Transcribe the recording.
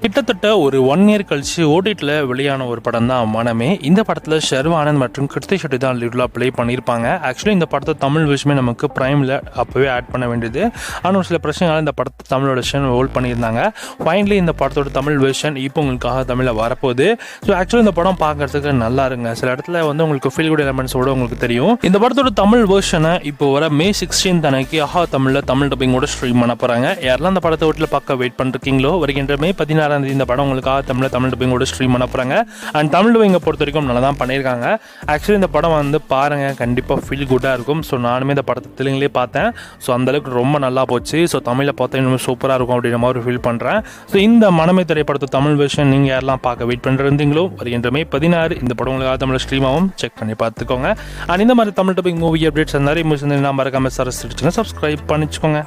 கிட்டத்தட்ட ஒரு 1 இயர் கழிச்சு ஓடிடியில் வெளியான ஒரு படம் தான் மனமே. இந்த படத்தில் ஷர்வானந்த் மற்றும் கிருத்தி ஷெட்டி தான் லீட்லாக ப்ளே பண்ணியிருப்பாங்க. ஆக்சுவலி இந்த படத்தை தமிழ் விஷயமே நமக்கு ப்ரைமில் அப்போவே ஆட் பண்ண வேண்டியது. ஆனால் ஒரு சில பிரச்சனைகள் இந்த படத்தை தமிழோட வெர்ஷன் ஹோல்ட் பண்ணியிருந்தாங்க. ஃபைனலி இந்த படத்தோட தமிழ் வெர்ஷன் இப்போ உங்களுக்காக தமிழில் வரப்போகுது. ஸோ ஆக்சுவலி இந்த படம் பார்க்கறதுக்கு நல்லா இருங்க. சில இடத்துல உங்களுக்கு ஃபீல் குட் எலமெண்ட்ஸோட உங்களுக்கு தெரியும். இந்த படத்தோட தமிழ் வெர்ஷனை இப்போ வர May 16 அன்னைக்கு தமிழில் தமிழ் டப்பிங்கோட ஸ்ட்ரீம் பண்ண போகிறாங்க. யாரெல்லாம் அந்த படத்தை வீட்டில் பார்க்க வெயிட் பண்ணிருக்கீங்களோ வருகின்ற May 16 இந்த படம் உங்களுக்காக தமிழ் டப்பிங்கோட ஸ்ட்ரீம் பண்ண போகிறாங்க. அண்ட் தமிழ் டப்பிங்கை பொறுத்த வரைக்கும் நல்லா தான் பண்ணியிருக்காங்க. ஆக்சுவலி இந்த படம் பாருங்கள், கண்டிப்பாக ஃபீல் குட்டாக இருக்கும். ஸோ நானுமே இந்த படத்தை தெலுங்குலேயே பார்த்தேன். ஸோ அந்தளவுக்கு ரொம்ப நல்லா போச்சு. ஸோ தமிழில் பார்த்தா இன்னும் சூப்பராக இருக்கும் அப்படின்ற மாதிரி ஃபீல் பண்ணுறேன். ஸோ இந்த மனமே திரைப்படத்தை தமிழ் வெர்ஷன் நீங்கள் யாரெல்லாம் பார்க்க வெயிட் பண்ணிருந்தீங்களோ வருகின்ற May 16 இந்த படம் உங்களுக்காக தமிழ் ஸ்ட்ரீமாகவும் செக் பண்ணி பார்த்துக்கோங்க. அண்ட் இந்த மாதிரி தமிழ் டப்பிங் மூவி அப்டேட்ஸ் நிறைய மூவிஸ் நான் மறக்காம சப்ஸ்கிரைப் பண்ணிச்சுக்கோங்க.